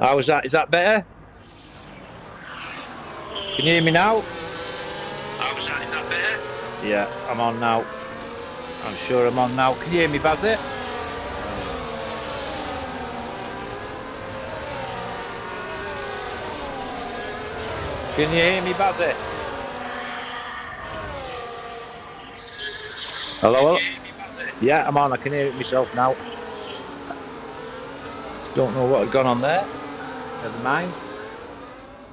How was that? Is that better? Can you hear me now? How was that? Is that better? Yeah, I'm on now. I'm sure I'm on now. Can you hear me, Bazzy? Can you hear me, Bazzy? Hello? Yeah, I'm on. I can hear it myself now. Don't know what had gone on there. Never mind.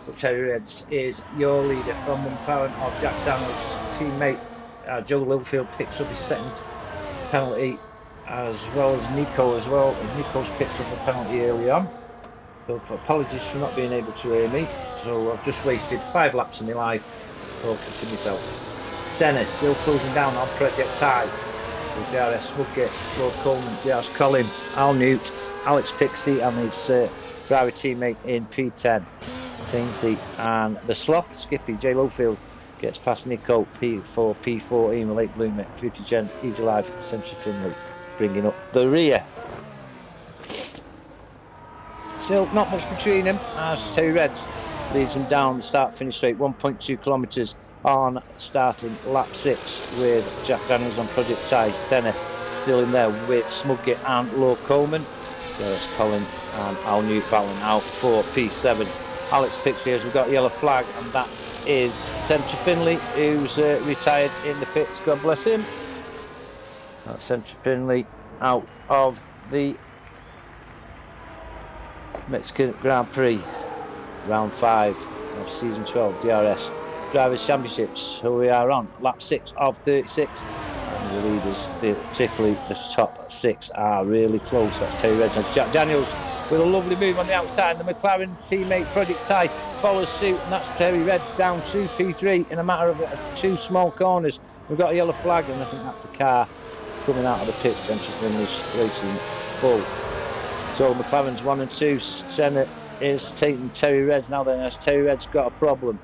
But Terry Reds is your leader from the McLaren of Jack Daniels' teammate. Joe Littlefield picks up his second penalty, as well as Nico as well. Nico's picked up a penalty early on. So apologies for not being able to hear me. So I've just wasted 5 laps of my life talking to myself. Senna still closing down on Project Tide with DRS Woodgate, Lord Coleman, DRS Colin, Al Newt, Alex Pixie and his driver teammate in P10. Tainsy and the Sloth, Skippy, J Lowfield gets past Nico, P4, P14 with Lake Bloomer, 50 Gen, Easy Life, Century Finley, bringing up the rear. Still not much between them as Terry Reds leads them down the start-finish straight, 1.2 kilometres on starting lap 6 with Jack Daniels on Project Tide. Senna still in there with Smudgett and Lord Coleman. There's Colin and Al Newt battling out for P7. Alex Pixie as we've got a yellow flag, and that is Century Finley, who's retired in the pits. God bless him. That's Century Finley out of the Mexican Grand Prix, round 5 of season 12 DRS Drivers' Championships. Who we are on lap 6 of 36. And the leaders, particularly the top 6, are really close. That's Terry Reds and Jack Daniels with a lovely move on the outside. The McLaren teammate Project Tide follows suit, and that's Terry Reds down to P3 in a matter of 2 small corners. We've got a yellow flag, and I think that's the car coming out of the pits. Central Finland's racing full. So McLaren's 1 and 2. Senna is taking Terry Reds now. Then as Terry Reds got a problem,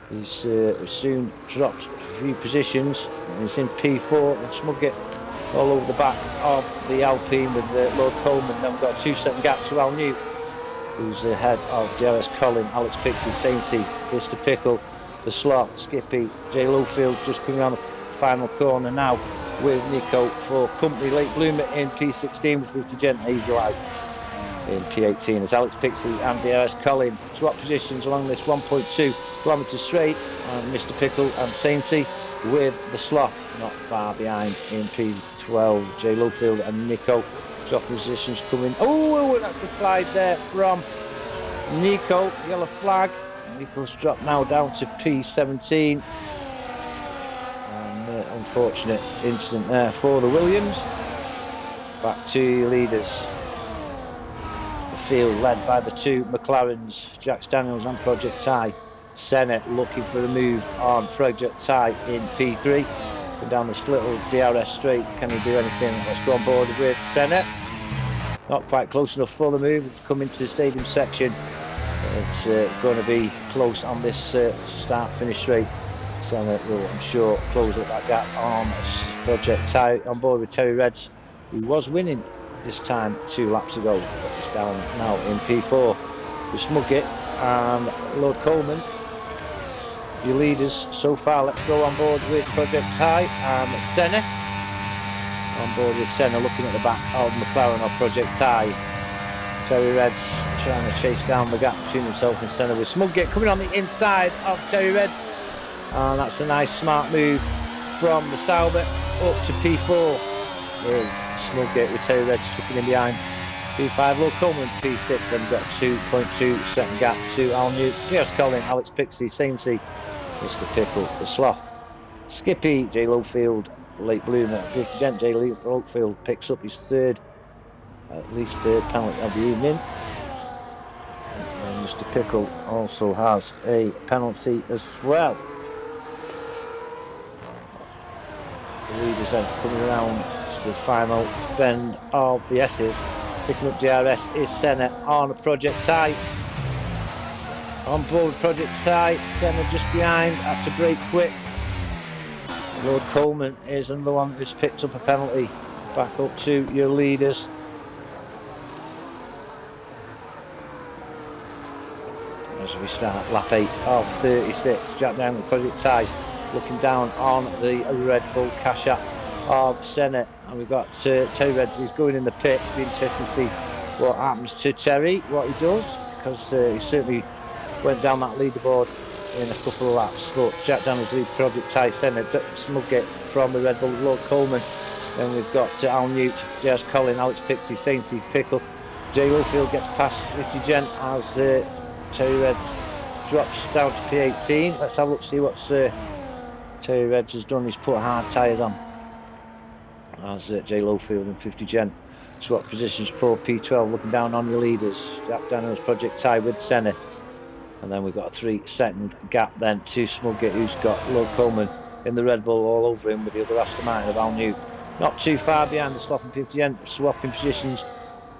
he's soon dropped a few positions. He's in P4 and Smudgett all over the back of the Alpine with Lord Coleman. Then we've got a 2-second gap to Al Newt, who's ahead of DRS Colin, Alex Pixie, Sainty, Mr. Pickle, the Sloth, Skippy, J Lowfield just coming on the final corner now with Nico for company. Late Bloomer in P16 with 50 Gent, Easy Life in P18 as Alex Pixie and DRS Colin swap positions along this 1.2 kilometres straight, and Mr. Pickle and Sainty with the Sloth not far behind in P12. J Lowfield and Nico swap positions coming. Oh, that's a slide there from Nico, yellow flag. Nico's dropped now down to P17. Unfortunate incident there for the Williams. Back to leaders. The field led by the 2 McLarens, Jack Daniels and Project Tide. Senna looking for a move on Project Tide in P3. Going down this little DRS straight. Can he do anything? Let's go on board with Senna. Not quite close enough for the move. It's coming to the stadium section. It's going to be close on this start-finish straight. Senna will, I'm sure, close up that gap on Project Tide on board with Terry Reds, who was winning this time 2 laps ago. It's down now in P4 with Smudgett and Lord Coleman. Your leaders so far. Let's go on board with Project Tide and Senna. On board with Senna looking at the back of McLaren or Project Tide. Terry Reds trying to chase down the gap between himself and Senna with Smudgett coming on the inside of Terry Reds. And that's a nice smart move from the Sauber up to P4. There's Smudgett with Terry Reds tucking in behind. P5, Lord Coleman, P6, and we've got a 2.2 second gap to Al Newt, DRS Colin, Alex Pixie, Sainty, Mr. Pickle, the Sloth, Skippy, J Lowfield, Late Bloomer, 50 Gent, J Lowfield picks up his at least third penalty of the evening. And Mr. Pickle also has a penalty as well. The leaders then coming around to the final bend of the S's. Picking up DRS is Senna on Project Tide. On board with Project Tide, Senna just behind, had to brake quick. Lord Coleman is another one who's picked up a penalty. Back up to your leaders. as we start lap 8 of 36. Jack Daniels Project Ty looking down on the Red Bull cash app of Senna, and we've got Terry Reds. He's going in the pits. It'll be interesting to see what happens to Terry, what he does, because he certainly went down that leaderboard in a couple of laps. But Jack Daniels leads Project Ty, Senna, Smugget from the Red Bull, Lord Coleman. Then we've got Al Newt, J.S. Collin, Alex Pixie, Saintsy, Pickle. Jay Lowfield gets past 50 Gent as Terry Reds drops down to P18. Let's have a look, see what Terry Reds has done. He's put hard tyres on as Jay Lowfield and 50 Gent swap positions for P12. Looking down on your leaders, Jack Daniels Project Ty with Senna. And then we've got a 3-second gap then to Smugget, who's got Lord Coleman in the Red Bull all over him with the other Aston Martin of Al Newt. Not too far behind the Slough and 50 Gent, swapping positions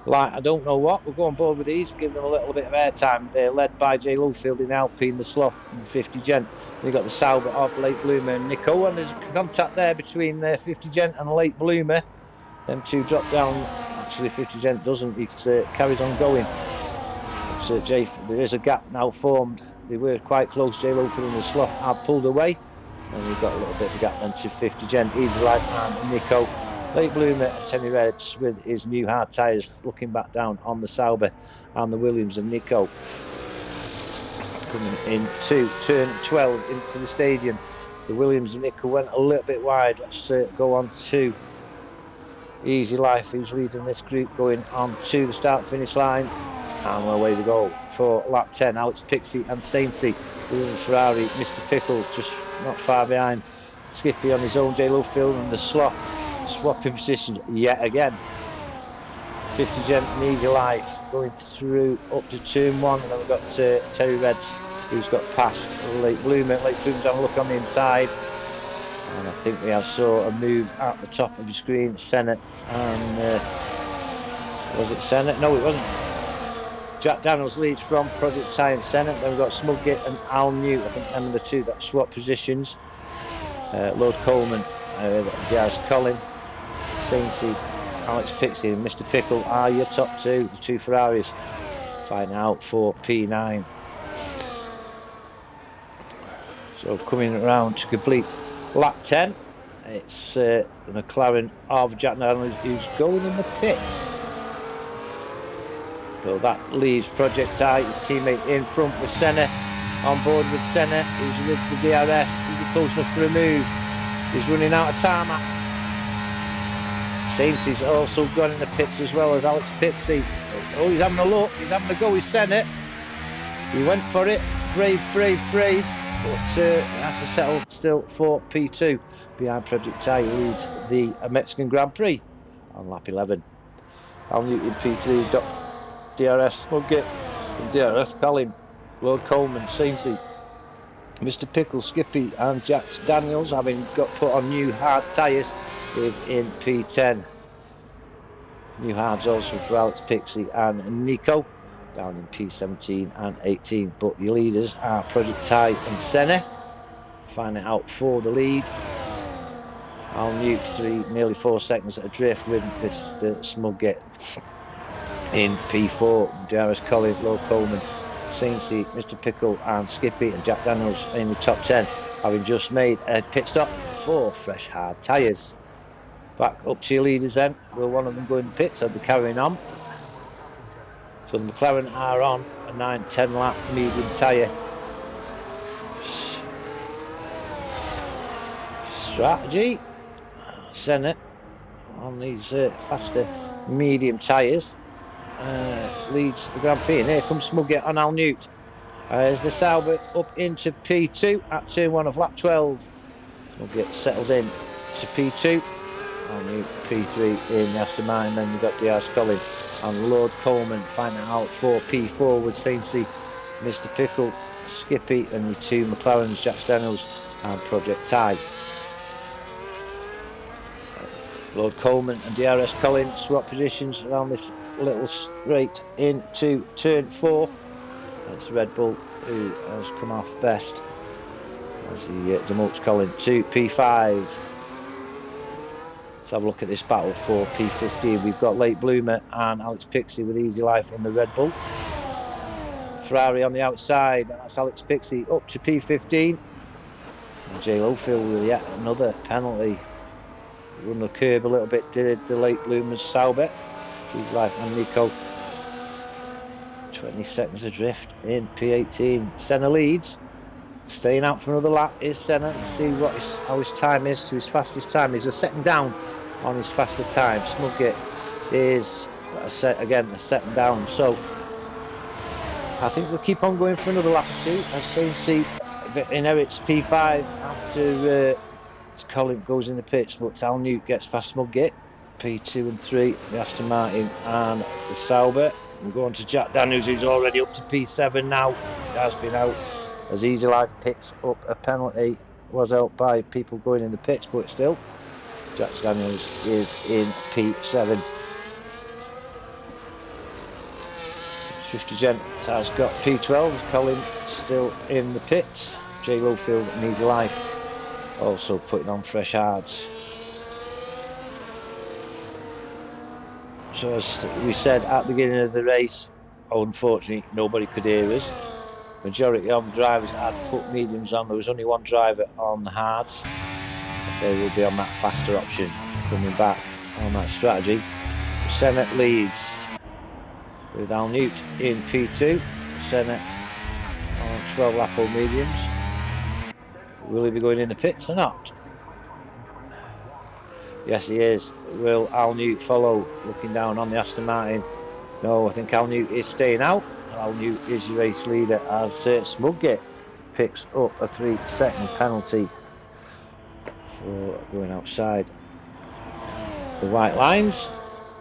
like I don't know what. We'll go on board with these, give them a little bit of airtime. They're led by Jay Lowfield in Alpine, the Slough and 50 Gent. We've got the Sauber of Late Bloomer and Nico, and there's a contact there between 50 Gent and Late Bloomer. Them two drop down. Actually, 50 Gent doesn't, he carries on going. But, there is a gap now formed. They were quite close, Jay Lowfield and the Slough have pulled away. And we've got a little bit of a gap then to 50 Gent, Easy Life and Nico. Late Bloomer and Terry Reds with his new hard tyres looking back down on the Sauber and the Williams of Nico. Coming into turn 12 into the stadium. The Williams of Nico went a little bit wide. Let's go on to Easy Life, who's leading this group, going on to the start finish line. And away we go for lap 10. Alex Pixie and Saintsy, Williams Ferrari, Mr. Pickle just not far behind. Skippy on his own, Jay Lowfield and the Slough swapping positions yet again. 50 Gent and Easy Life going through up to turn 1, and then we've got Terry Reds, who's got past Late Bloomer. Late Bloomer's having a look on the inside, and I think we have saw a move at the top of the screen. Senna and was it Senna? No, it wasn't. Jack Daniels leads from Project Ty and Senna. Then we've got Smugget and Al Newt. I think them are the two that swap positions. Lord Coleman, DRS Collin, Saintsy, Alex Pixie and Mr. Pickle are your top two. The two Ferraris fighting out for P9. So coming around to complete lap 10, it's the McLaren of Jack Daniels who's going in the pits. So that leaves Project Ty, his teammate in front with Senna. On board with Senna, who's with the DRS. He's close enough for a move. He's running out of tarmac. Saintsy's also gone in the pits as well as Alex Pixie. Oh, he's having a look. He's having a go with Senna. He went for it. Brave. But has to settle still for P2. Behind Project Ty, who leads the Mexican Grand Prix on lap 11. Al Newt in P3. DRS Smugget and DRS Collin, Lord Coleman, Saintsy, Mr. Pickle, Skippy and Jack Daniels having got put on new hard tyres in P10. New hards also for Alex Pixie and Nico down in P17 and 18. But the leaders are Project Ty and Senna finding out for the lead. Al Newt nearly 4 seconds adrift with Mr. Smugget. In P4, DRS Collin, Lord Coleman, Saintsy, Mr. Pickle and Skippy and Jack Daniels in the top 10, having just made a pit stop for fresh hard tyres. Back up to your leaders then. Will one of them go in the pits? They'll be carrying on. So the McLaren are on a 9-10 lap medium tyre strategy. Senna on these faster medium tyres. Leads the Grand Prix, and here comes Smugget on Al Newt as the Sauber up into P2 at turn 1 of lap 12. Smugget settles in to P2, Al Newt P3 in the Aston Martin. Then we've got DRS Collin and Lord Coleman finding out for P4 with Saintsy, Mr. Pickle, Skippy and the two McLarens, Jack Daniels and Project Ty. Lord Coleman and DRS Collin swap positions around this little straight into turn 4. It's Red Bull who has come off best as he demotes Collin to P5. Let's have a look at this battle for P15. We've got Late Bloomer and Alex Pixie with Easy Life in the Red Bull. Ferrari on the outside, and that's Alex Pixie up to P15. And Jay Lowfield with yet another penalty. Run the curb a little bit, did the late bloomers Sauber. His life and Nico. 20 seconds adrift in P18. Senna leads. Staying out for another lap is Senna. Let's see how his time is to his fastest time. He's a second down on his faster time. Smudgett is a second down. So I think we'll keep on going for another lap or two as Saintsy inherits P5 after Colin goes in the pits, but Al Newt gets past Smudgett. P2 and 3, the Aston Martin and the Sauber. We'll go on to Jack Daniels, who's already up to P7 now. He has been out as Easy Life picks up a penalty. Was out by people going in the pits, but still, Jack Daniels is in P7. 50 Gent has got P12. Colin still in the pits. Jay Lowfield and Easy Life also putting on fresh hards. So as we said at the beginning of the race, unfortunately nobody could hear us. Majority of the drivers had put mediums on. There was only one driver on the hards. They will be on that faster option, coming back on that strategy. Senna leads with Al Newt in P2. Senna on 12 lap old mediums. Will he be going in the pits or not? Yes, he is. Will Al Newt follow? Looking down on the Aston Martin. No, I think Al Newt is staying out. Al Newt is your race leader as Smudgett picks up a 3-second penalty for going outside the white lines.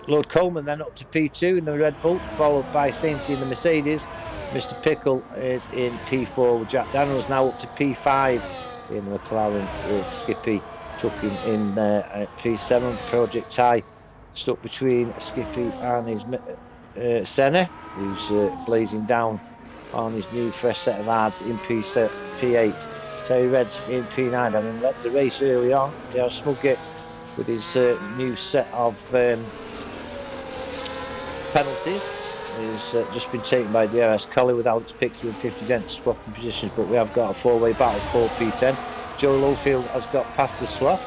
Lord Coleman then up to P2 in the Red Bull, followed by Saintsy in the Mercedes. Mr. Pickle is in P4 with Jack Daniels now up to P5 in the McLaren with Skippy tucking in there at P7. Project Ty stuck between Skippy and his Senna, who's blazing down on his new fresh set of hards in P8. Terry Red's in P9, having led the race early on. Dale Smudgett with his new set of penalties is just been taken by DRS Collie with Alex Pixie and 50 Dent swapping positions, but we have got a four-way battle for P10. Joe Lowfield has got past the Slough,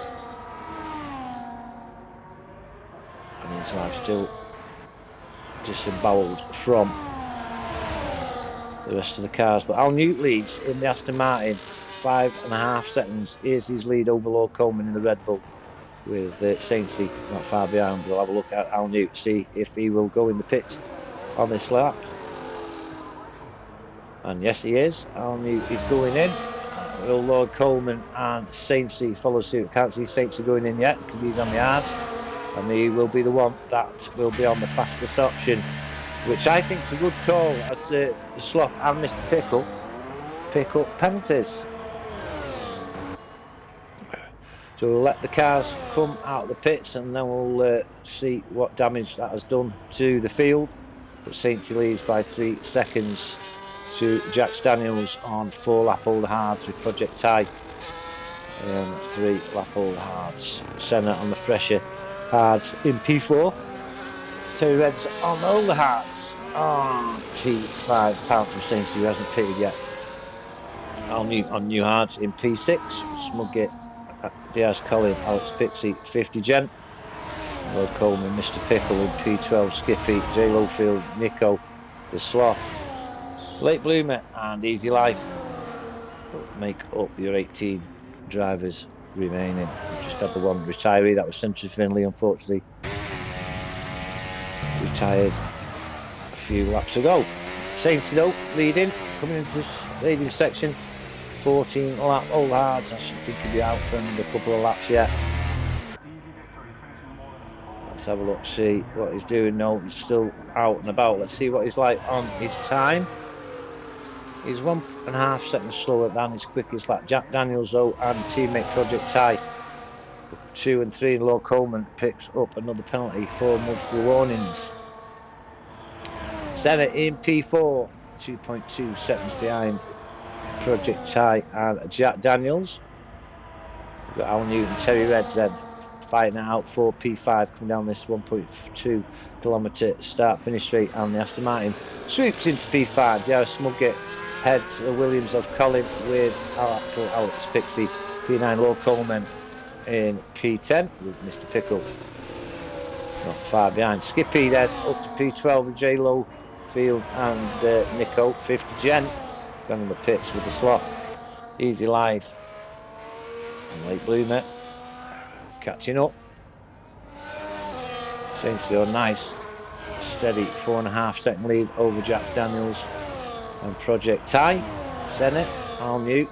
and his life still disemboweled from the rest of the cars. But Al Newt leads in the Aston Martin, 5.5 seconds. Here's his lead over Lord Coleman in the Red Bull, with Saintsy not far behind. We'll have a look at Al Newt, see if he will go in the pits on this lap. And yes, he is. Al Newt is going in. Will Lord Coleman and Saintsy follow suit? Can't see Saintsy going in yet because he's on the hards, and he will be the one that will be on the fastest option, which I think is a good call as the Slough and Mr. Pickle pick up penalties. So we'll let the cars come out of the pits and then we'll see what damage that has done to the field. But Saintsy leads by 3 seconds to Jack Daniels on 4 lap older hards with Project Ty. 3 lap older hards. Senna on the fresher hards in P4. Terry Red's on the older hards on P5. Pound from Saintsy, who hasn't pitted yet. On new hards in P6. Smudgett, Diaz Colin, Alex Pixie, 50 Gent. Lord Coleman, Mr. Pickle in P12, Skippy, Jay Lowfield, Nico, the Sloth, Late Bloomer and Easy Life make up your 18 drivers remaining. We just had the one retiree, that was Century Finley, unfortunately retired a few laps ago. Saintsy though, leading, coming into this leading section, 14 lap old hards. I should think he'll be out for a couple of laps yet. Let's have a look, see what he's doing. No, he's still out and about. Let's see what he's like on his time. He's 1.5 seconds slower than his quickest lap. Jack Daniels though and teammate Project Ty 2 and 3, and Lord Coleman picks up another penalty for multiple warnings. Senna in P4, 2.2 seconds behind Project Ty and Jack Daniels. We've got Al Newt and Terry Reds then fighting it out for P5 coming down this 1.2 kilometre start finish straight, and the Aston Martin swoops into P5. DRS Smugget heads the Williams of Colin with Alex Pixie. P9 Lord Coleman in P10 with Mr. Pickle not far behind. Skippy then up to P12 with J Low Field and Nico. 50 Gent going in the pits with the Sloth. Easy Life and Late Bloomer catching up. Seems to a nice steady 4.5 second lead over Jack Daniels and Project Ty. Senate, all new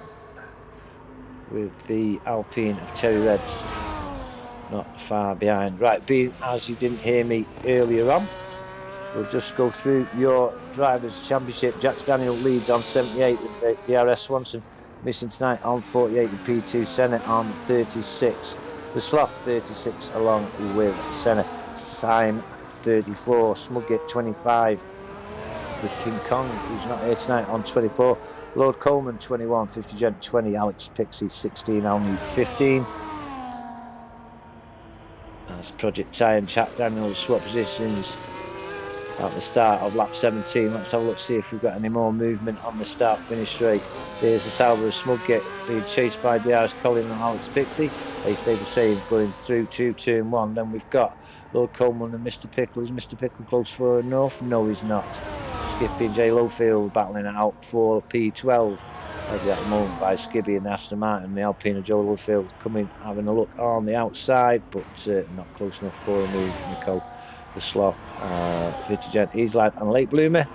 with the Alpine of Terry Reds not far behind. Right, being as you didn't hear me earlier on, we'll just go through your Drivers' Championship. Jack Daniels leads on 78 with DRS Swanson missing tonight on 48 with P2. Senate on 36. The Sloth 36 along with Senate. Time 34. Smugget 25 with King Kong, who's not here tonight, on 24. Lord Coleman 21. 50 Gent 20. Alex Pixie 16. Alney 15. As Project Ty and Jack Daniels swap positions at the start of lap 17. Let's have a look, see if we've got any more movement on the start finish straight. There's the Sauber of Smugget being chased by DRS Colin and Alex Pixie. They stay the same going through 2, 2 and 1. Then we've got Lord Coleman and Mr. Pickle. Is Mr. Pickle close for enough? No, he's not. Skippy and J Lowfield battling it out for P12 at the moment by Skibby and the Aston Martin. The Alpine of Joe Lowfield coming, having a look on the outside, but not close enough for a move. Nico, the Sloth, 50 Gent, Easy Life and Late Bloomer.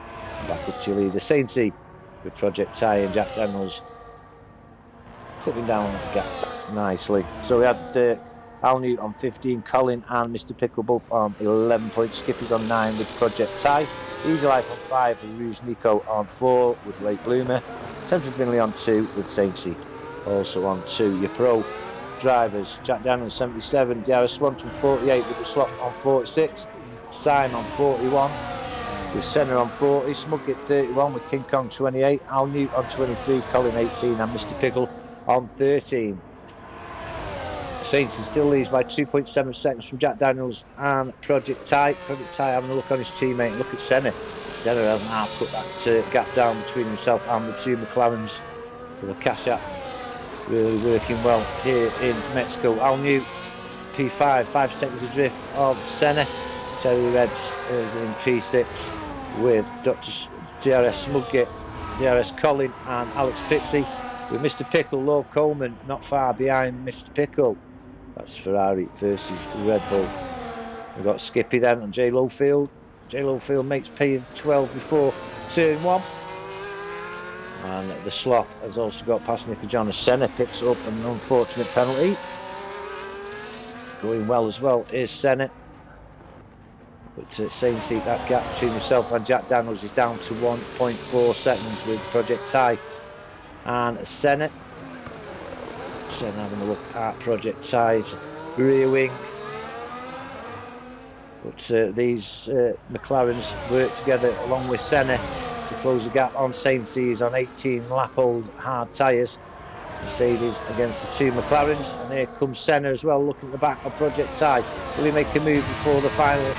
Back up to leader Sainty with Project Ty and Jack Daniels cutting down the gap nicely. So we had Al Newt on 15, Colin and Mr. Pickle both on 11 points. Skippy's on 9 with Project Ty. Easy Life on 5 with Rouge Nico on 4 with Late Bloomer. Central Finley on 2 with Sainty also on 2. Your pro drivers, Jack Daniels 77, DRS Swanton 48 with the Sloth on 46, Simon on 41 with Senna on 40, Smugget 31 with King Kong 28, Al Newt on 23, Colin 18 and Mr. Pickle on 13. Sainty still leads by 2.7 seconds from Jack Daniels and Project Ty. Project Ty having a look on his teammate. Look at Senna. Senna hasn't half put that gap down between himself and the two McLarens. With a cash app really working well here in Mexico. Al Newt, P5, 5 seconds adrift of Senna. Terry Reds is in P6 with Dr. DRS Smugget, DRS Colin and Alex Pixie. With Mr. Pickle, Lord Coleman not far behind Mr. Pickle. That's Ferrari versus Red Bull. We've got Skippy then on J Lowfield. J Lowfield makes P12 before turn 1. And the Sloth has also got past Nico John as Senna picks up an unfortunate penalty. Going well as well is Senna. But same seat, that gap between himself and Jack Daniels is down to 1.4 seconds with Project Ty and Senna. Senna having a look at Project Ty's rear wing. But these McLarens work together along with Senna to close the gap on Sainty's on 18 lap old hard tyres. Mercedes against the two McLarens, and here comes Senna as well, looking at the back of Project Ty. Will he make a move before the final?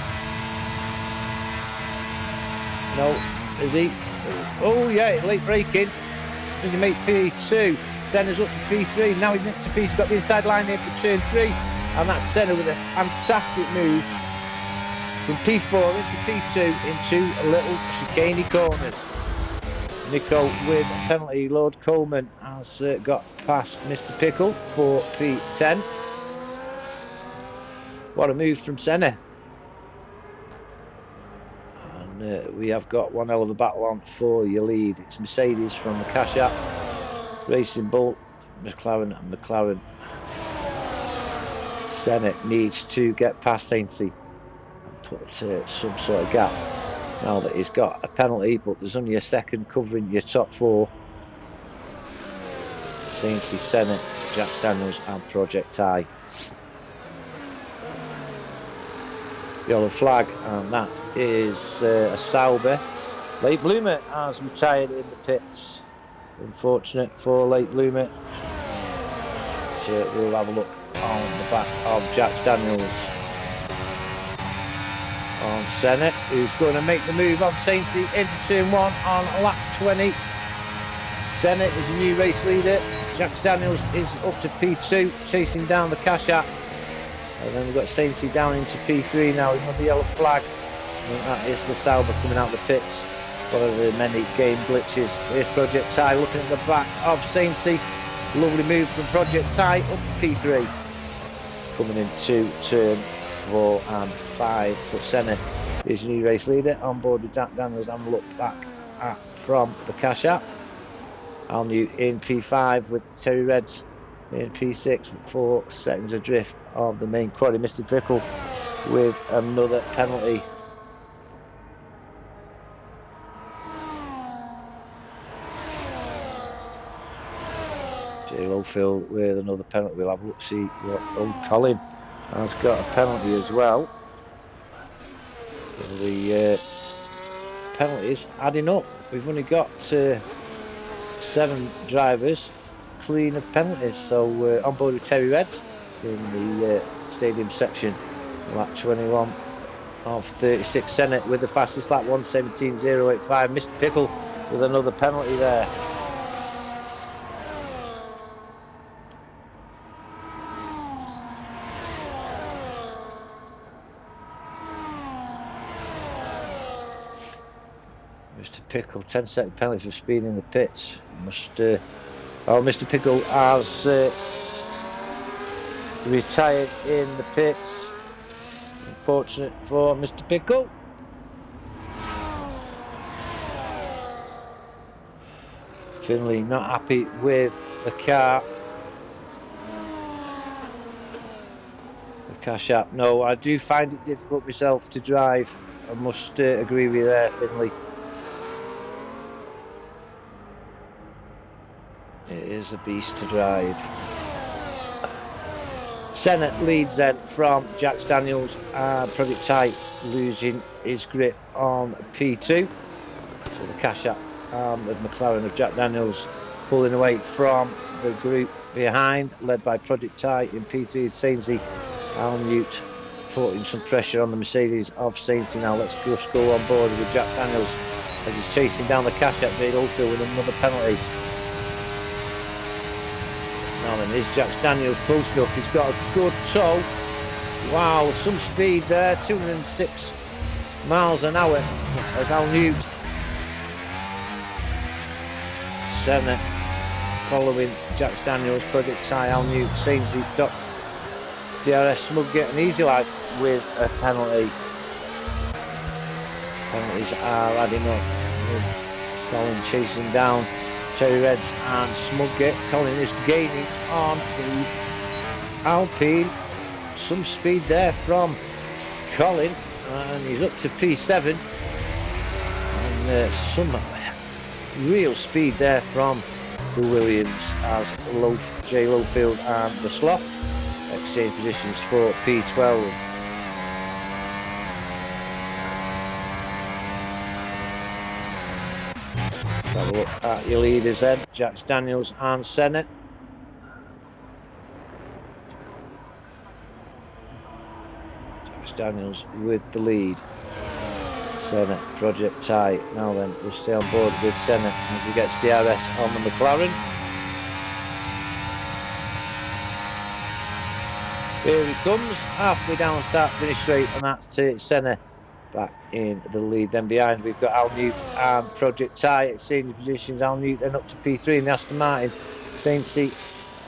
No, is he? Oh yeah, late braking. Did he make P2? Senna's up to P3. Now he's next to P. He's got the inside line here for turn 3, and that's Senna with a fantastic move from P4 into P2 into little chicane corners. Nico with a penalty. Lord Coleman has got past Mr. Pickle for P10. What a move from Senna. And we have got one hell of a battle on for your lead. It's Mercedes from the Cash App, Racing Bull, McLaren and McLaren. Senna needs to get past Sainty and put some sort of gap now that he's got a penalty, but there's only a second covering your top 4. Sainty, Senna, Jack Daniels and Project Ty. Yellow flag, and that is a Sauber. Late Bloomer has retired in the pits. Unfortunate for Late Bloomer. So we'll have a look on the back of Jax Daniels. On Senna, who's going to make the move on Sainty into turn 1 on lap 20. Senna is a new race leader. Jax Daniels is up to P2, chasing down the Cash App. And then we've got Sainty down into P3 now with another yellow flag. And that is the Sauber coming out of the pits. One of the many game glitches. Here's Project Ty looking at the back of Sainty. Lovely move from Project Ty up to P3. Coming into turn 4 and 5. But Senna is new race leader on board with Jack Daniels and look back at from the Cash App. Al Newt in P5 with Terry Reds in P6 with 4 seconds adrift of the main quad. Mr. Pickle with another penalty. Jay Lowfield with another penalty. We'll have a look, see what old Colin has got a penalty as well. So the penalties adding up. We've only got 7 drivers clean of penalties. So we're on board with Terry Reds in the stadium section. Lap 21 of 36. Senna with the fastest lap, 1:17.085. Mr. Pickle with another penalty there. Mr. Pickle, 10-second penalty for speed in the pits. Mr. Pickle has retired in the pits. Unfortunate for Mr. Pickle. Finley not happy with the car. The Cash App. No, I do find it difficult myself to drive. I must agree with you there, Finley. It is a beast to drive. Senna leads then from Jax Daniels. Project Ty losing his grip on P2. So the Cash App of McLaren of Jack Daniels pulling away from the group behind, led by Project Ty in P3. Sainsy, Al Newt putting some pressure on the Mercedes of Sainsy. Now let's just go on board with Jack Daniels as he's chasing down the Cash App. Jade Oldfield with another penalty. Now then, is Jax Daniels close enough? He's got a good toe. Wow, some speed there, 206 miles an hour as Al Newt. Senna following Jax Daniels, Project Ty, Al Newt, Sainsy, DRS Smugget and Easy Life with a penalty. Penalties are adding up. Colin chasing down Terry Reds and Smugget. Colin is gaining on the Alpine. Some speed there from Colin, and he's up to P7. And some real speed there from the Williams as Jay Lowfield and the Sloth exchange positions for P12. Have a look at your leaders then, Jax Daniels and Senna. Jax Daniels with the lead. Senna, Project Ty. Now then, we'll stay on board with Senna as he gets DRS on the McLaren. Here he comes, halfway down start finish straight, and that's Senna back in the lead. Then behind we've got Al Newt and Project Ty exchanging positions. Al Newt then up to P3 in the Aston Martin. Sainsy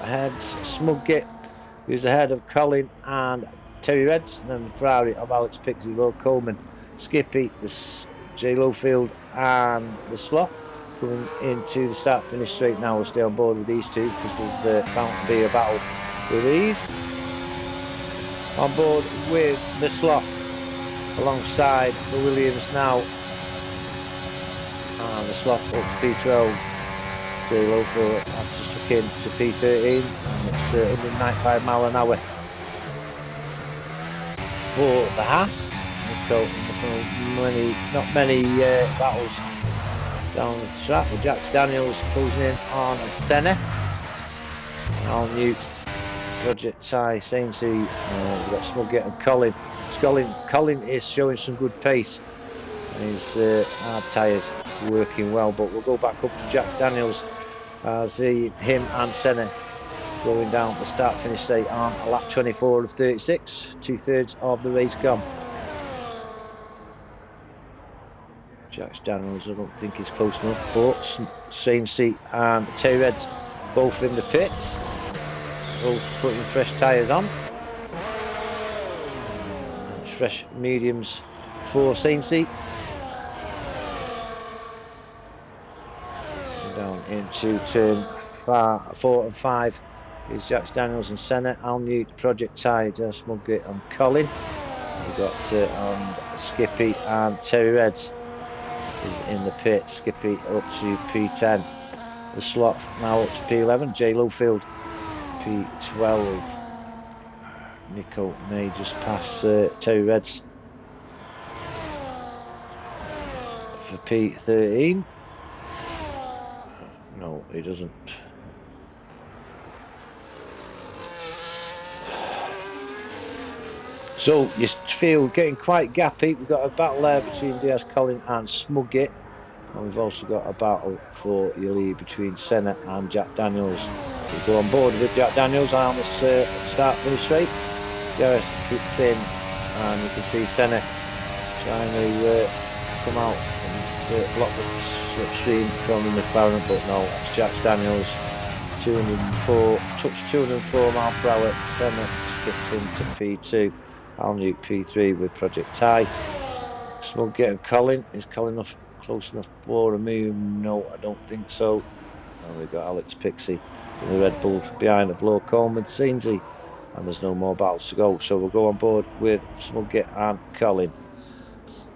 heads Smugget, who's ahead of Colin and Terry Reds. And then the Ferrari of Alex Pixie, Will Coleman, Skippy, Jay Lowfield and the Sloth coming into the start finish straight now. We'll stay on board with these two because there's bound to be a battle with these. On board with the Sloth alongside the Williams now, and the Sloth up to P12. Jay Lowfield have just took in to P13, and it's 195 mile an hour for the Haas. Not many battles down the track with Jax Daniels closing in on Senna. Al Newt Project Ty, Sainsy, we've got Smugget and Colin. Colin is showing some good pace. His hard tyres working well, but we'll go back up to Jax Daniels as him and Senna going down the start-finish straight on a lap 24 of 36, 2/3 of the race gone. Jax Daniels, I don't think he's close enough, but Sainsy and Terry Reds both in the pits, both putting fresh tyres on. Fresh mediums for Sainsy. Down into turn 4 and 5 is Jax Daniels and Senna. Alnute, Project Tide, Smugget and Colin. We've got Skippy and Terry Reds is in the pit. Skippy up to P10. The slot now up to P11. Jay Lowfield, P12. Nico may just pass Terry Reds for P13. No, he doesn't. So you feel getting quite gappy. We've got a battle there between DRS Colin and Smugget, and we've also got a battle for your lead between Senna and Jack Daniels. We'll go on board with Jack Daniels on this start finish straight. DRS kicks in, and you can see Senna trying to come out and block the slipstream from the McLaren, but no, it's Jack Daniels. 204 mile per hour. Senna skips into P2. Alnute P3 with Project Ty. Smugget and Colin. Is Colin close enough for a move? No, I don't think so. And we've got Alex Pixie in the Red Bull behind of Law Coleman, Sainsy, and there's no more battles to go. So we'll go on board with Smugget and Colin.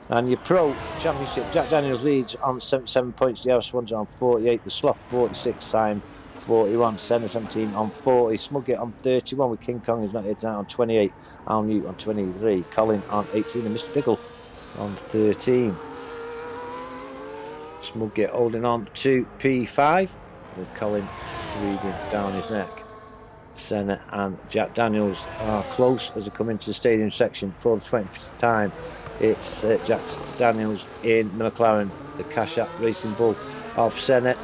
And your Pro Championship, Jack Daniels leads on 77 points. The House one's on 48. The Sloth 46. Simon 41. Senna 17 on 40. Smugget on 31 with King Kong, who's not here tonight, on 28. Alnute on 23. Colin on 18. And Mr. Pickle on 13. Smugget holding on to P5 with Colin breathing down his neck. Senna and Jack Daniels are close as they come into the stadium section for the 20th time. It's Jack Daniels in the McLaren, the Cash App Racing Bull of Senna.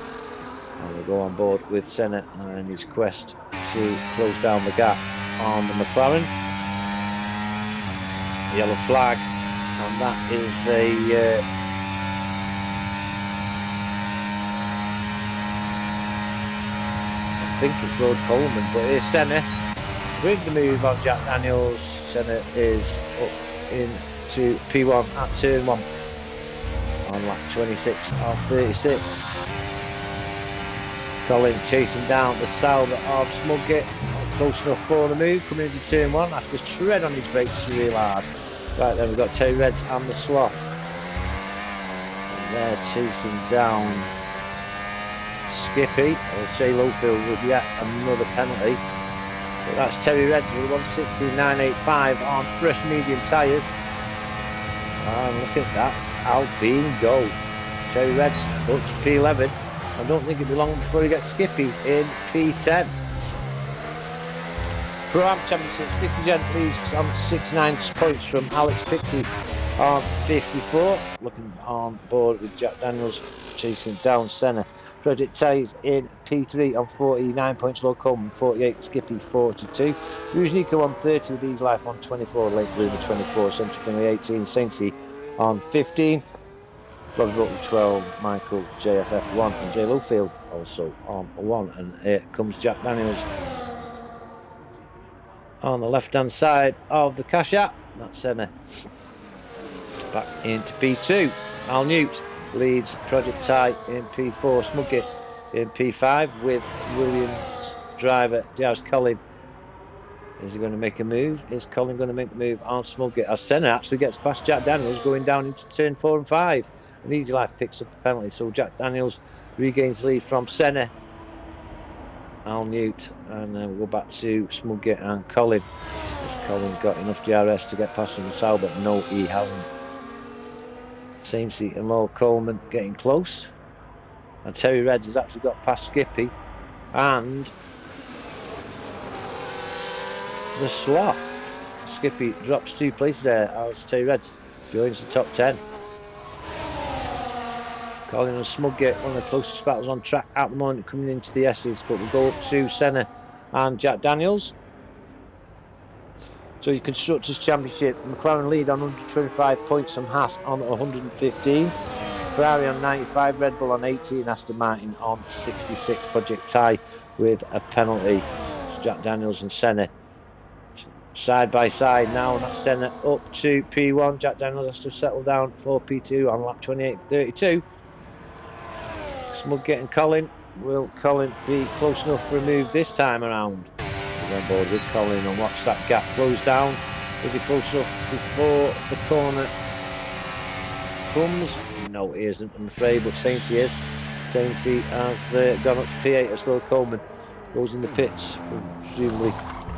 And we'll go on board with Senna and his quest to close down the gap on the McLaren. Yellow flag, and that is a I think it's Lord Coleman, but here's Senna with the move on Jack Daniels. Senna is up into P1 at turn 1 on lap 26 of 36. Colin chasing down the Sauber of Smugget, close enough for the move, coming into turn 1, has to tread on his brakes real hard. Right then, we've got Terry Reds and the Sloth. And they're chasing down Skippy, or Jay Lowfield with yet another penalty. But that's Terry Reds with 1:16.985 on fresh medium tyres. And look at that, Alpine go. Terry Reds up to P11. I don't think it'll be long before he gets Skippy in P10. Pro-Am Championship, 50 Gent leads on 69 points from Alex Pixie on 54. Looking on board with Jack Daniels chasing down Senna. Project Ties in P3 on 49 points. Low Coleman 48, Skippy 42. Ruznico on 30 with Ease Life on 24. Late Bloomer 24, Central Finley 18. Saintsy on 15. Robbie Butler 12, Michael JFF 1, and Jay Lowfield also on 1. And here comes Jack Daniels on the left hand side of the Cash App. That's Senna back into P2. Alnute leads Project Tie in P4. Smugget in P5 with Williams driver DRS Colin. Is he going to make a move? Is Colin going to make the move on Smugget? As Senna actually gets past Jack Daniels going down into turn 4 and 5. And Easy Life picks up the penalty, so Jack Daniels regains lead from Senna. Alnute, and then we'll go back to Smugget and Colin. Has Colin got enough DRS to get past him and Sauber? No, he hasn't. Sainsy and Law Coleman getting close. And Terry Reds has actually got past Skippy. And the Sloth. Skippy drops 2 places there as Terry Reds joins the top 10. Colin and Smudgate, one of the closest battles on track at the moment, coming into the S's, but we'll go up to Senna and Jack Daniels. So your Constructors' Championship, McLaren lead on 125 points from Haas on 115. Ferrari on 95, Red Bull on 80, and Aston Martin on 66. Project Tie with a penalty. It's Jack Daniels and Senna side by side now, and that's Senna up to P1. Jack Daniels has to settle down for P2 on lap 28.32. Smudgate and Colin. Will Colin be close enough for a move this time around? We're on board with Colin and watch that gap close down. Is he close enough before the corner comes? No, he isn't, I'm afraid, but Sainty is. Sainty has gone up to P8 as Lord Coleman goes in the pits, presumably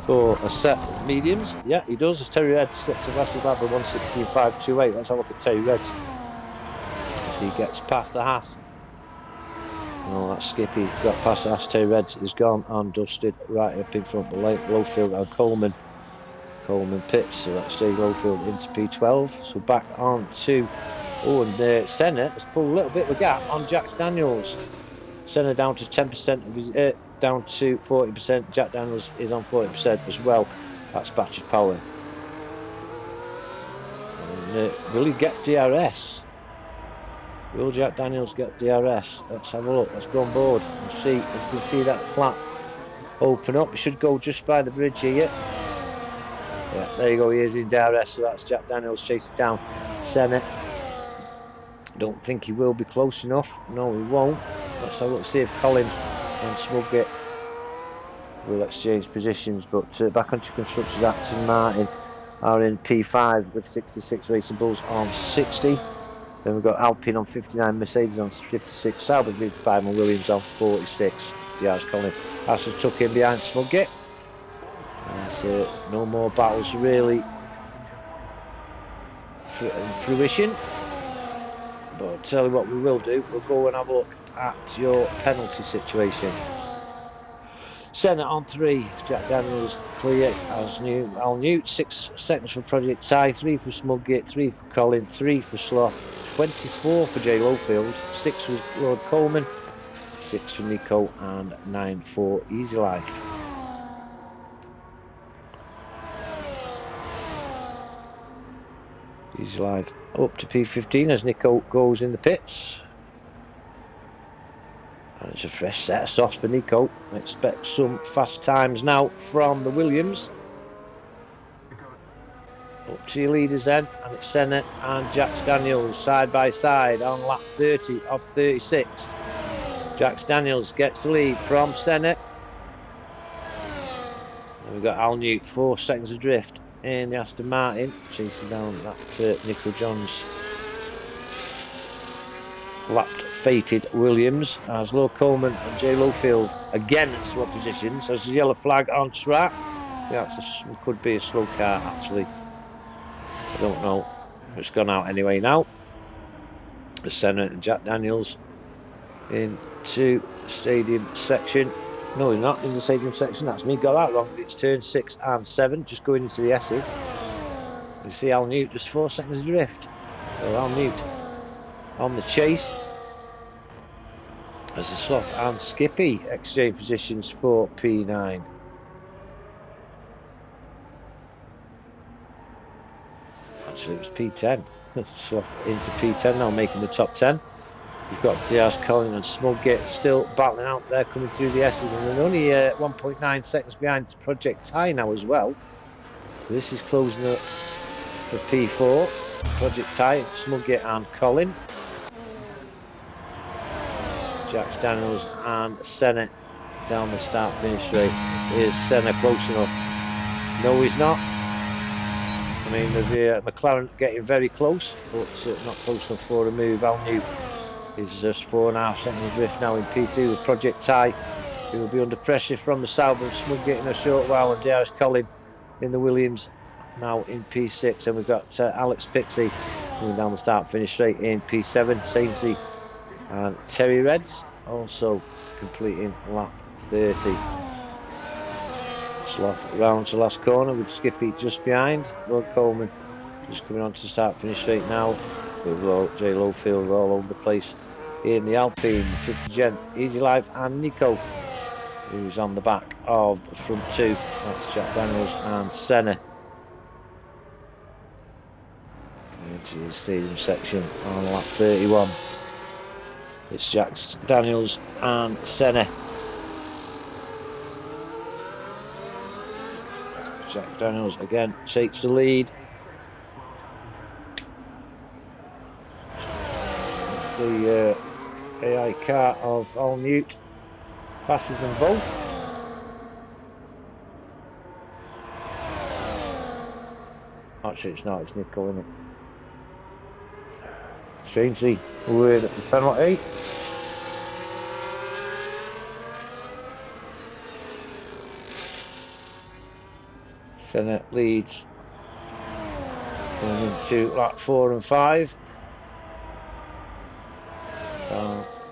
for a set of mediums. Yeah, he does, as Terry Reds sets a fastest lap at 1:16.528. Let's have a look at Terry Reds as he gets past the Haas. Oh, that's Skippy got past the Haas. Terry Reds is gone and dusted right up in front of Lowfield and Coleman. Coleman pits, so that's Jay Lowfield into P12. So back on to Senna has pulled a little bit of a gap on Jack Daniels. Senna down to 10% of his, down to 40%. Jack Daniels is on 40% as well. That's battery power. And, will he get DRS? Will Jack Daniels get DRS? Let's have a look. Let's go on board and see if we can see that flap open up. It should go just by the bridge here. Yeah, there you go. He is in DRS. So that's Jack Daniels chasing down Senna. Don't think he will be close enough. No, he won't. Let's have a look, see if Colin and Smudgate will exchange positions. But back onto Constructors, Aston Martin are in P5 with 66, Racing Bulls on 60. Then we've got Alpine on 59, Mercedes on 56, Sauber Group 5 and Williams on 46. DRS Colin has to tuck in behind Smudgate. There's no more battles really in fruition. But I'll tell you what we will do, we'll go and have a look at your penalty situation. Senna on 3, Jack Daniels clear as Al Newt, 6 seconds for Project Tie, 3 for Smudgate, 3 for Colin, 3 for Sloth, 24 for Jay Lowfield, 6 for Lord Coleman, 6 for Nico, and 9 for Easy Life. Easy Life up to P15 as Nico goes in the pits. And it's a fresh set of softs for Nico. I expect some fast times now from the Williams. Up to your leaders then, and it's Senna and Jack Daniels side by side on lap 30 of 36. Jack Daniels gets the lead from Senna. And we've got Al Newt 4 seconds adrift in the Aston Martin, chasing down that Nico Johns lapped fated Williams as Lord Coleman and Jay Lowfield again swap positions. There's a yellow flag on track. Yeah, it could be a slow car actually. I don't know. It's gone out anyway now. The Senna and Jack Daniels into the stadium section. No, he's not in the stadium section. That's me. Got that wrong. It's turn 6 and 7. Just going into the S's. You see Al Newt just 4 seconds adrift. So Al Newt on the chase. As the Sloth and Skippy exchange positions for P9. Actually, it was P10. Sloth into P10 now, making the top 10. We've got DRS Colin and Smudgate still battling out there, coming through the S's, and they're only 1.9 seconds behind Project Tie now as well. This is closing up for P4. Project Tie, Smudgate and Colin. Jack Daniels and Senna down the start-finish straight. Is Senna close enough? No, he's not. I mean, the McLaren getting very close, but not close enough for a move. Al Newt is just 4.5 seconds adrift now in P3 with Project Tie, who will be under pressure from the Sauber and Smudgate in a short while, and DRS Colin in the Williams now in P6, and we've got Alex Pixie coming down the start-finish straight in P7. Sainzy and Terry Reds also completing lap 30. Sloth round to last corner with Skippy just behind. Lord Coleman just coming on to start finish straight now. With J Lowfield all over the place in the Alpine. 50 Gent, Easy Life and Nico, who's on the back of the front two. That's Jack Daniels and Senna. Into the stadium section on lap 31. It's Jack Daniels and Senna. Jack Daniels again takes the lead. The AI car of All Newt, faster than both. Actually, it's not, it's Nico, isn't it? Chainsey with the penalty. Senna leads going into lap 4 and 5.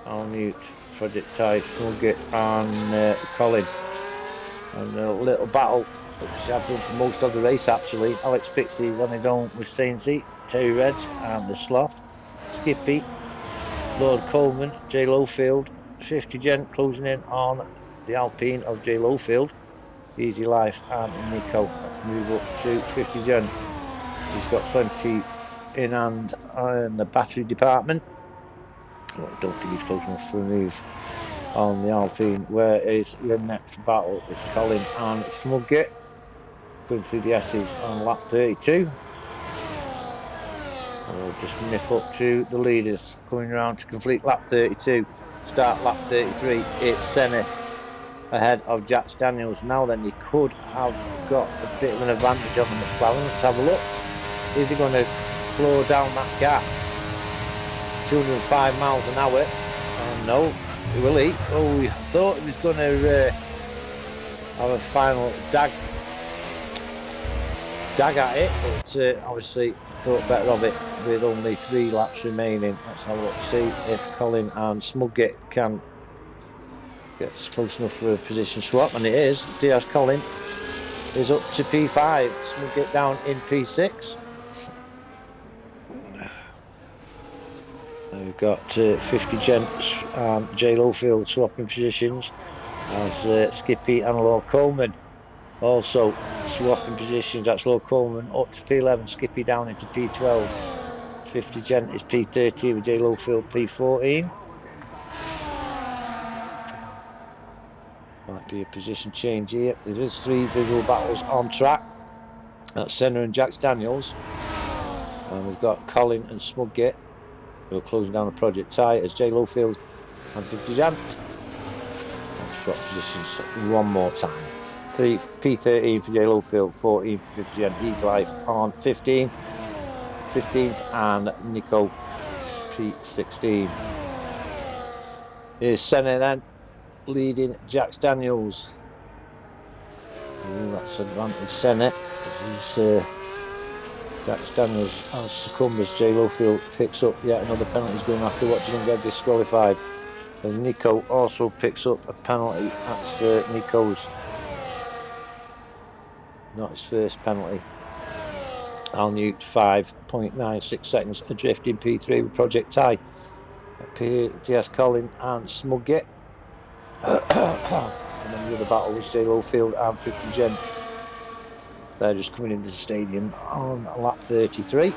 All Newt, Project Ty, Smugget and Colin. And a little battle, which I've done for most of the race actually. Alex Pixie's on his own with Chainsey, Terry Reds and the Sloth. Skippy, Lord Coleman, J Lowfield, 50 Gent closing in on the Alpine of J Lowfield, Easy Life and Nico. Let's move up to 50 Gent. He's got plenty in hand in the battery department. Well, I don't think he's close enough for a move on the Alpine. Where is your next battle? It's Colin and Smugget going through the S's on lap 32. We'll just nip up to the leaders coming around to complete lap 32. Start lap 33. It's Senna ahead of Jack Daniels. Now then, he could have got a bit of an advantage on the McLaren. Let's have a look. Is he going to slow down that gap? 205 miles an hour. Oh no, will he? Oh, we thought he was going to have a final dag at it, but obviously thought better of it with only 3 laps remaining. Let's have a look, see if Colin and Smugget can get close enough for a position swap, and it is. Diaz Colin is up to P5, Smugget down in P6. We've got 50 Gents and J Lowfield swapping positions as Skippy and Lord Coleman also swapping positions. That's Lord Coleman up to P11, Skippy down into P12. 50 Gent is P13 with J Lowfield P14. Might be a position change here. There is 3 visual battles on track. That's Senna and Jack Daniels. And we've got Colin and Smugget, who are closing down the Project Tie as J Lowfield and 50 Gent. Let's swap positions one more time. P13 for J Lowfield, 14 for 50 Gent. He's life on 15. 15th and Nico P16. Here's Senna then leading Jack Daniels. That's advantage Senna. Jack Daniels has succumbed as J Lowfield picks up yet another penalty. He's going after watching him get disqualified. And Nico also picks up a penalty. That's Nico's, not his first penalty. Al Newt 5.96 seconds adrift in P3 with Project Tie. DS Colin and Smugget. And then the other battle was J Lowfield and 50 Gent. They're just coming into the stadium on lap 33.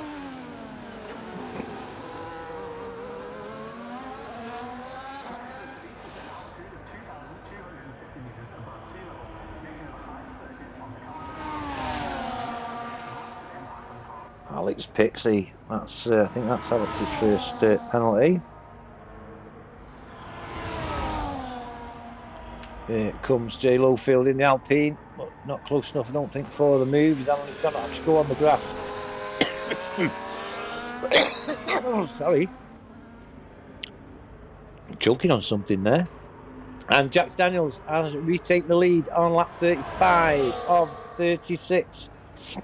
Alex Pixie, that's I think that's Alex's first penalty. Here comes J Lowfield in the Alpine, but not close enough, I don't think, for the move. He's going to have to go on the grass. Oh, sorry. I'm choking on something there. And Jack Daniels has retaken the lead on lap 35 of 36. So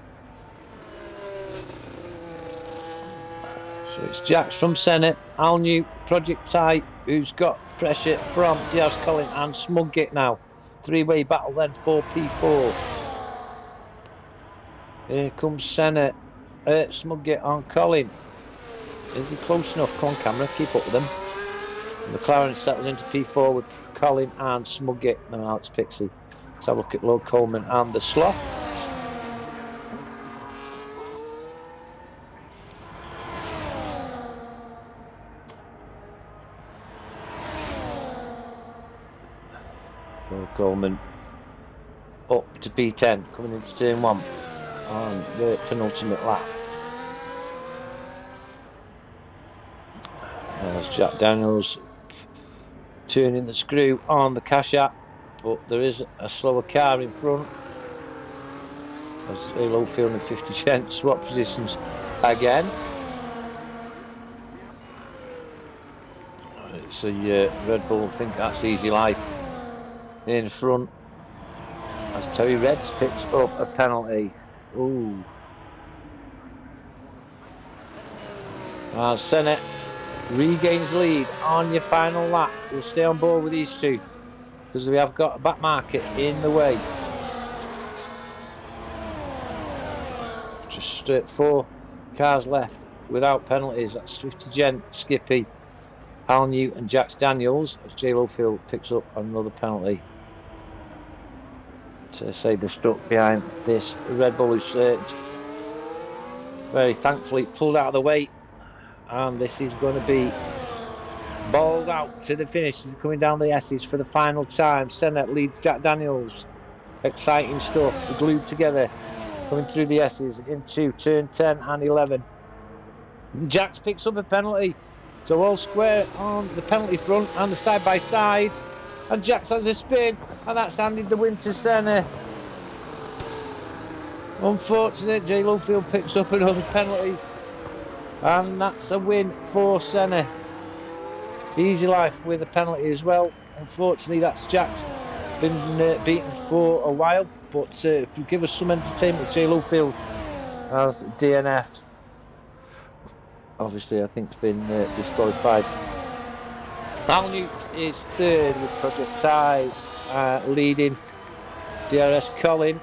it's Jax from Senna, Al Newt, Project Tie, who's got pressure from Diaz Colin and Smugget now. 3-way battle then for P4. Here comes Senna. Smugget on Colin. Is he close enough? Come on, camera, keep up with them. McLaren settles into P4 with Colin and Smugget. Now it's Pixie. Let's have a look at Lord Coleman and the Sloth. Lord Coleman up to P10, coming into turn 1 on the penultimate lap. There's Jack Daniels turning the screw on the Kashat, but there is a slower car in front. As Halo Field and 50 Gent swap positions again. It's a Red Bull, I think that's Easy Life in front. As Terry Reds picks up a penalty. Ooh. As Senna regains lead on your final lap. We'll stay on board with these two because we have got a back market in the way. Just 4 cars left without penalties. That's 50 Gent, Skippy, Hal Newt and Jax Daniels. As J. Lowfield picks up another penalty. To say they're stuck behind this Red Bull who's very thankfully pulled out of the way. And this is going to be balls out to the finish. He's coming down the S's for the final time. Senna leads Jack Daniels. Exciting stuff. They're glued together. Coming through the S's into turn 10 and 11. Jax picks up a penalty. So all square on the penalty front and the side by side. And Jax has a spin. And that's handed the win to Senna. Unfortunate, J. Lowfield picks up another penalty. And that's a win for Senna. Easy Life with a penalty as well. Unfortunately, that's Jax. Been beaten for a while. But to give us some entertainment, J. Lowfield has DNF'd. Obviously, I think it's been disqualified. Hal Newt is third with Project Tie leading DRS Colin.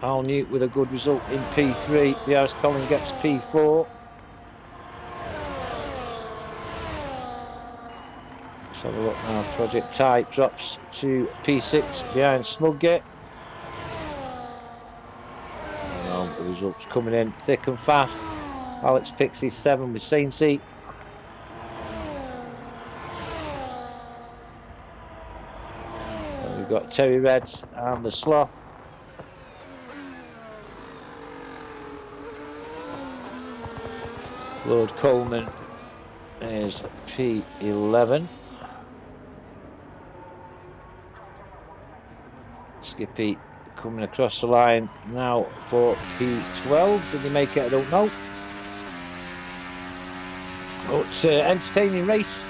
Hal Newt with a good result in P3. DRS Colin gets P4. Let's have a look now. Project Tie drops to P6 behind Smugget. The results coming in thick and fast. Alex Pixie 7 with Saintsy. And we've got Terry Reds and the Sloth. Lord Coleman is P11. Skippy coming across the line now for P12. Did he make it? I don't know. But it's an entertaining race.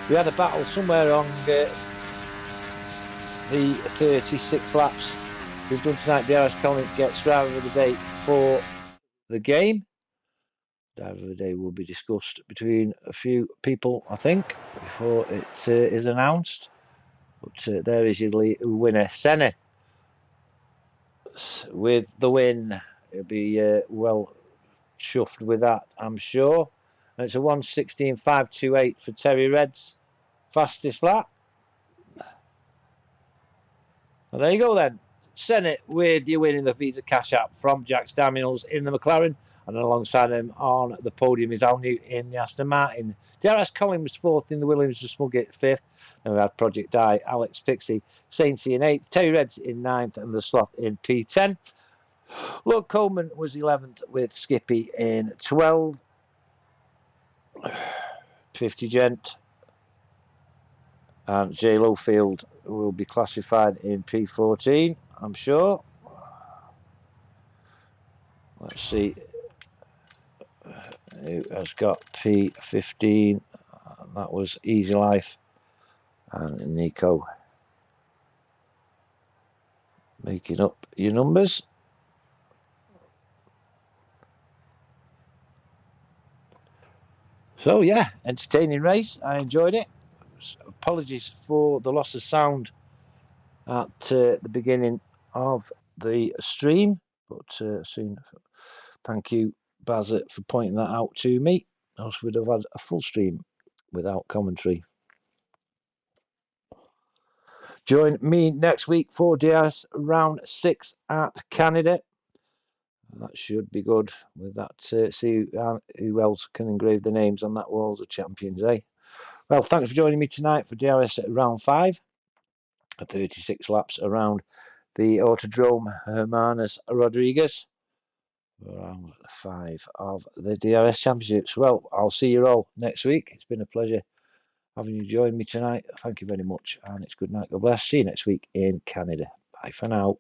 We had a battle somewhere on the 36 laps we've done tonight. DRS Colin gets driver of the day for the game. Driver of the day will be discussed between a few people, I think, before it is announced. But there is your winner, Senna, with the win. He'll be well chuffed with that, I'm sure. And it's a 1:16.528 for Terry Reds, fastest lap. And there you go then. Senna with your win in the Visa Cash App from Jax Daniels in the McLaren. And alongside him on the podium is Hal Newt in the Aston Martin. DRS Colin was 4th in the Williams, with Smugget 5th. Then we had Project Die, Alex Pixie, Saintsy in 8th, Terry Reds in 9th, and the Sloth in P10. Lord Coleman was 11th with Skippy in 12. 50 Gent. And J. Lowfield will be classified in P14, I'm sure. Let's see who has got P15. That was Easy Life and Nico. Making up your numbers. So yeah, entertaining race. I enjoyed it. Apologies for the loss of sound at the beginning of the stream, but soon. Thank you, Bazza, for pointing that out to me. Else we'd have had a full stream without commentary. Join me next week for DRS Round 6 at Canada. That should be good with that. See who else can engrave the names on that walls of champions, eh? Well, thanks for joining me tonight for DRS Round 5. 36 laps around the Autodrome Hermanas Rodriguez. Round 5 of the DRS Championships. Well, I'll see you all next week. It's been a pleasure having you join me tonight. Thank you very much, and it's good night. God bless. See you next week in Canada. Bye for now.